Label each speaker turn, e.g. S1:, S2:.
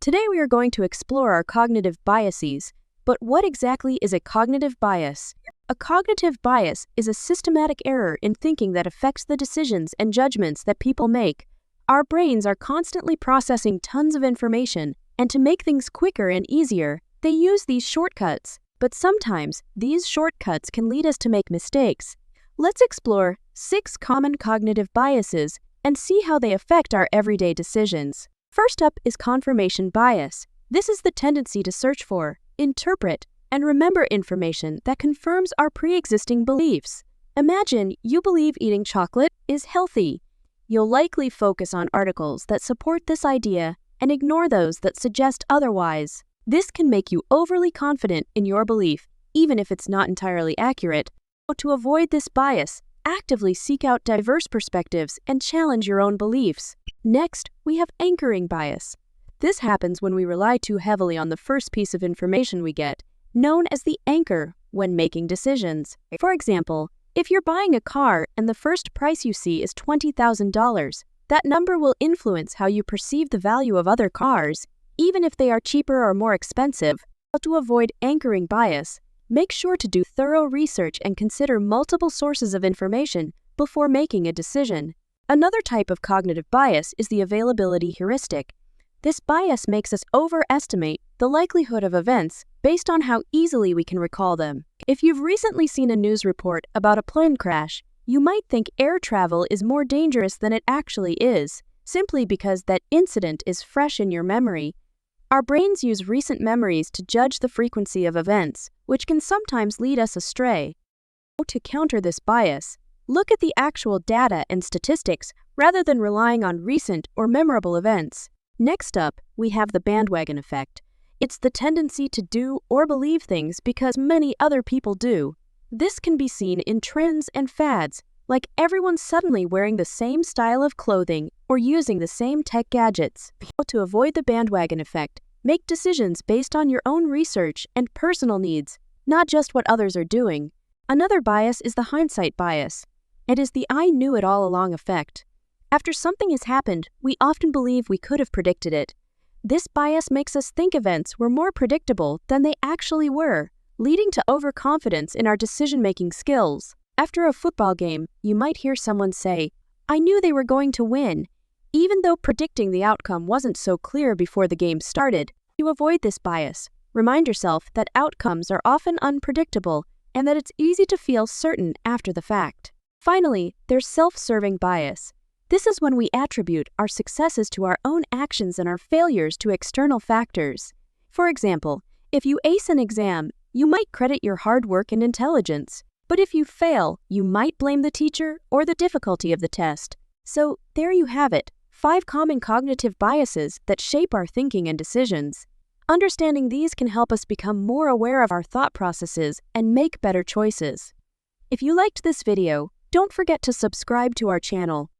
S1: Today we are going to explore our cognitive biases. But what exactly is a cognitive bias? A cognitive bias is a systematic error in thinking that affects the decisions and judgments that people make. Our brains are constantly processing tons of information, and to make things quicker and easier, they use these shortcuts. But sometimes, these shortcuts can lead us to make mistakes. Let's explore 6 common cognitive biases and see how they affect our everyday decisions. First up is confirmation bias. This is the tendency to search for, interpret, and remember information that confirms our pre-existing beliefs. Imagine you believe eating chocolate is healthy. You'll likely focus on articles that support this idea and ignore those that suggest otherwise. This can make you overly confident in your belief, even if it's not entirely accurate. To avoid this bias, actively seek out diverse perspectives and challenge your own beliefs. Next, we have anchoring bias. This happens when we rely too heavily on the first piece of information we get, known as the anchor, when making decisions. For example, if you're buying a car and the first price you see is $20,000, that number will influence how you perceive the value of other cars, even if they are cheaper or more expensive. To avoid anchoring bias, make sure to do thorough research and consider multiple sources of information before making a decision. Another type of cognitive bias is the availability heuristic. This bias makes us overestimate the likelihood of events based on how easily we can recall them. If you've recently seen a news report about a plane crash, you might think air travel is more dangerous than it actually is, simply because that incident is fresh in your memory. Our brains use recent memories to judge the frequency of events, which can sometimes lead us astray. To counter this bias, look at the actual data and statistics rather than relying on recent or memorable events. Next up, we have the bandwagon effect. It's the tendency to do or believe things because many other people do. This can be seen in trends and fads, like everyone suddenly wearing the same style of clothing or using the same tech gadgets. To avoid the bandwagon effect, make decisions based on your own research and personal needs, not just what others are doing. Another bias is the hindsight bias. It is the "I knew it all along" effect. After something has happened, we often believe we could have predicted it. This bias makes us think events were more predictable than they actually were, leading to overconfidence in our decision-making skills. After a football game, you might hear someone say, "I knew they were going to win," even though predicting the outcome wasn't so clear before the game started. To avoid this bias, remind yourself that outcomes are often unpredictable and that it's easy to feel certain after the fact. Finally, there's self-serving bias. This is when we attribute our successes to our own actions and our failures to external factors. For example, if you ace an exam, you might credit your hard work and intelligence. But if you fail, you might blame the teacher or the difficulty of the test. So, there you have it, 5 common cognitive biases that shape our thinking and decisions. Understanding these can help us become more aware of our thought processes and make better choices. If you liked this video, don't forget to subscribe to our channel.